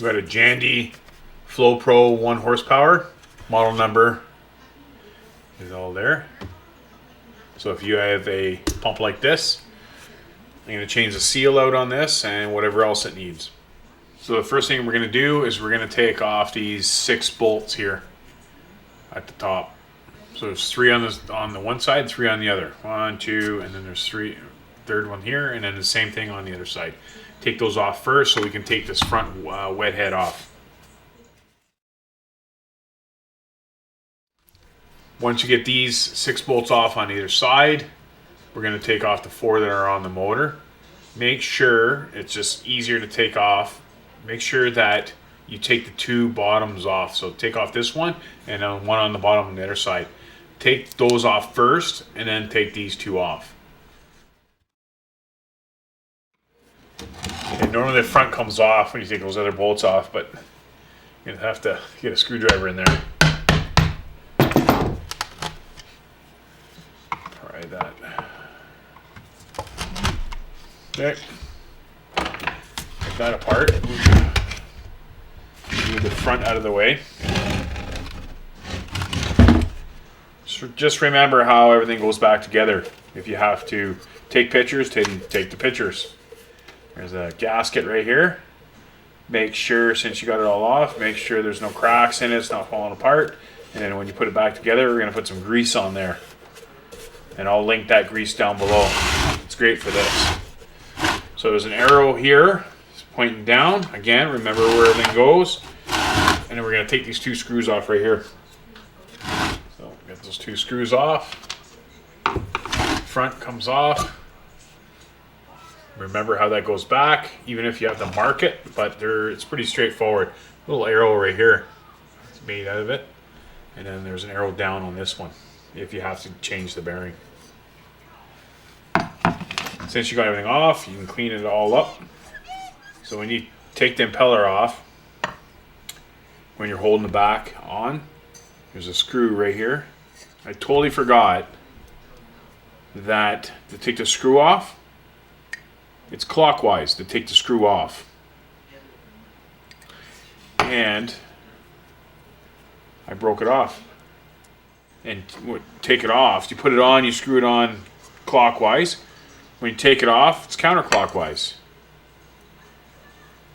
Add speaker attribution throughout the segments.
Speaker 1: We got a Jandy FloPro 1 horsepower. Model number is all there. So if you have a pump like this, I'm going to change the seal out on this and whatever else it needs. So the first thing we're going to do is we're going to take off these 6 bolts here at the top. So there's 3 on the one side, 3 on the other. 1, 2, and then there's 3, third one here, and then the same thing on the other side. Take those off first so we can take this front wet head off. Once you get these 6 bolts off on either side, we're going to take off the 4 that are on the motor. Make sure, it's just easier to take off, make sure that you take the 2 bottoms off. So take off this one and then one on the bottom on the other side. Take those off first and then take these 2 off. And normally the front comes off when you take those other bolts off, but you're going to have to get a screwdriver in there. Try that. Okay. Take that apart. Move the front out of the way. So just remember how everything goes back together. If you have to take pictures, take the pictures. There's a gasket right here. Make sure, since you got it all off, make sure there's no cracks in it, it's not falling apart. And then when you put it back together, we're going to put some grease on there. And I'll link that grease down below. It's great for this. So there's an arrow here, it's pointing down. Again, remember where everything goes. And then we're going to take these 2 screws off right here. So get those 2 screws off. Front comes off. Remember how that goes back, even if you have to mark it, but it's pretty straightforward. Little arrow right here, it's made out of it. And then there's an arrow down on this one, if you have to change the bearing. Since you got everything off, you can clean it all up. So when you take the impeller off, when you're holding the back on, there's a screw right here. I totally forgot that to take the screw off, it's clockwise to take the screw off. And I broke it off. And take it off, you put it on, you screw it on clockwise. When you take it off, it's counterclockwise.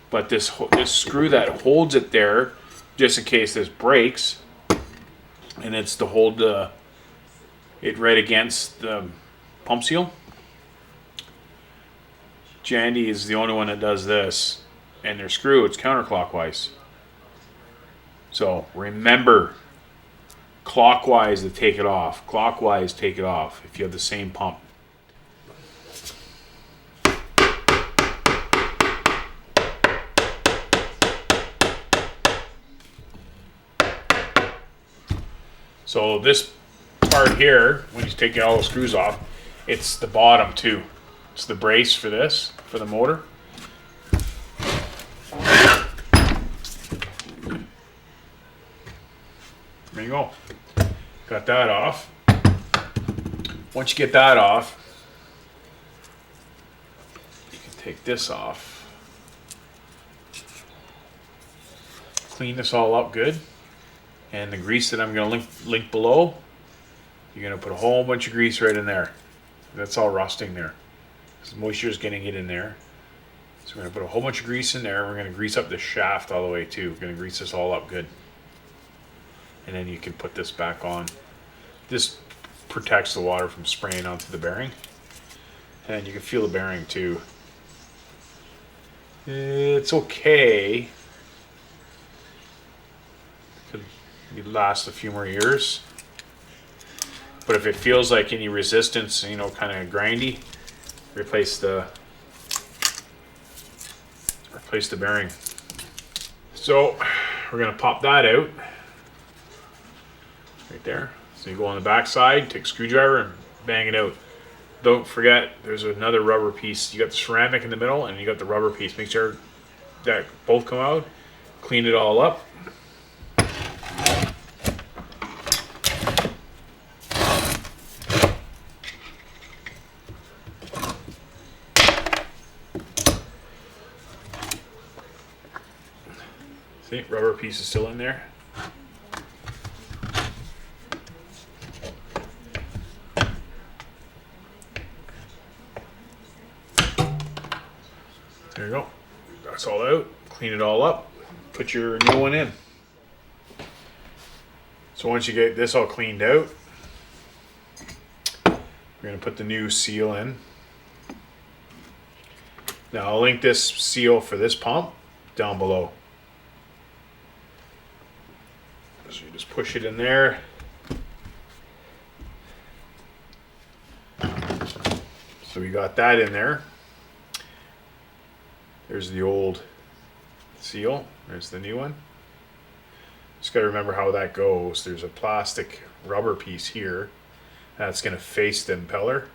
Speaker 1: But this screw that holds it there, just in case this breaks, and it's to hold it right against the pump seal. Jandy is the only one that does this, and their screw, it's counterclockwise. So remember, clockwise to take it off, clockwise take it off if you have the same pump. So this part here, when you take all the screws off, it's the bottom too. It's the brace for this, for the motor. There you go. Got that off. Once you get that off, you can take this off. Clean this all up good. And the grease that I'm going to link below, you're going to put a whole bunch of grease right in there. That's all rusting there. Moisture is getting it in there. So we're going to put a whole bunch of grease in there. We're going to grease up the shaft all the way too. We're going to grease this all up good. And then you can put this back on. This protects the water from spraying onto the bearing. And you can feel the bearing too. It's okay. Could last a few more years. But if it feels like any resistance, you know, kind of grindy, replace the bearing. So we're going to pop that out right there. So you go on the back side, take a screwdriver and bang it out. Don't forget there's another rubber piece. You got the ceramic in the middle and you got the rubber piece. Make sure that both come out. Clean it all up. See, rubber piece is still in there. There you go. That's all out. Clean it all up. Put your new one in. So once you get this all cleaned out, we're going to put the new seal in. Now I'll link this seal for this pump down below. So you just push it in there. So we got that in there. There's the old seal. There's the new one. Just got to remember how that goes. There's a plastic rubber piece here that's going to face the impeller,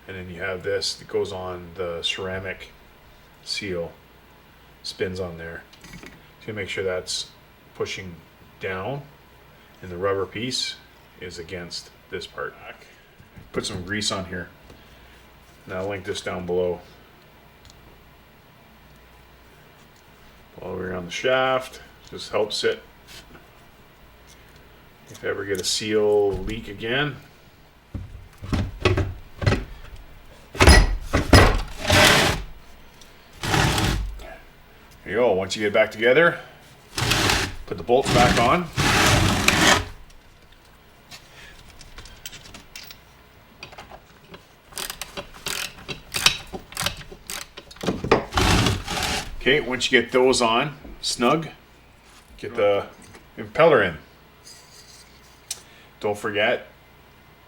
Speaker 1: and then you have this that goes on the ceramic seal, spins on there. So you make sure that's pushing down and the rubber piece is against this part. Put some grease on here. Now I'll link this down below. All the way around the shaft, just helps it. If you ever get a seal leak again. There you go. Once you get it back together, put the bolts back on. Okay, once you get those on, snug, get the impeller in. Don't forget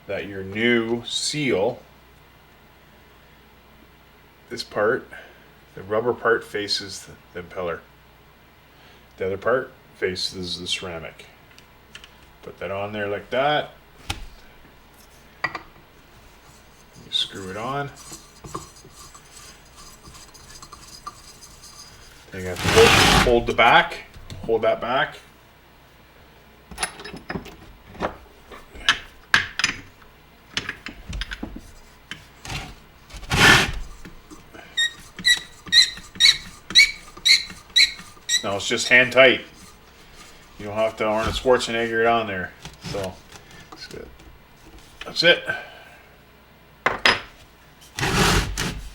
Speaker 1: that your new seal, this part, the rubber part faces the impeller. The other part faces the ceramic. Put that on there like that. You screw it on. Then you have to hold the back, hold that back. Now it's just hand tight. You don't have to Arnold Schwarzenegger it on there. So that's good. That's it.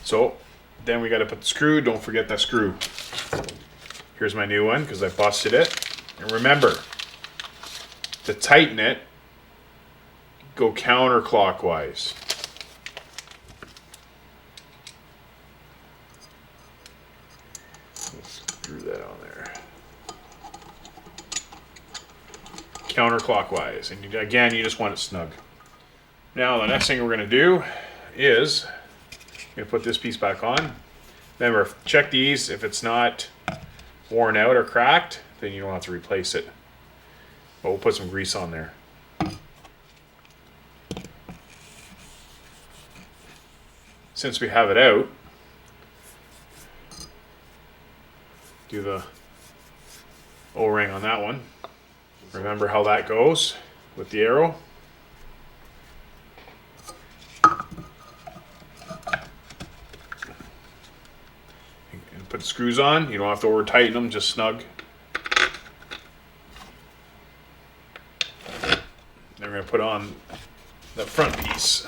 Speaker 1: So then we got to put the screw. Don't forget that screw. Here's my new one because I busted it. And remember, to tighten it, go counterclockwise. Screw that on there. Counterclockwise. And again, you just want it snug. Now the next thing we're going to do is I'm going to put this piece back on. Remember, check these. If it's not worn out or cracked, then you don't have to replace it. But we'll put some grease on there. Since we have it out, do the O-ring on that one. Remember how that goes with the arrow. And put the screws on. You don't have to over tighten them, just snug. Then we're going to put on the front piece.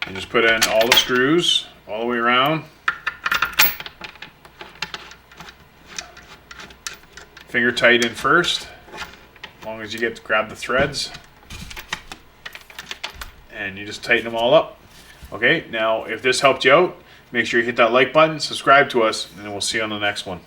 Speaker 1: And just put in all the screws all the way around. Finger tight in first, as long as you get to grab the threads. And you just tighten them all up. Okay, now if this helped you out, make sure you hit that like button, subscribe to us, and then we'll see you on the next one.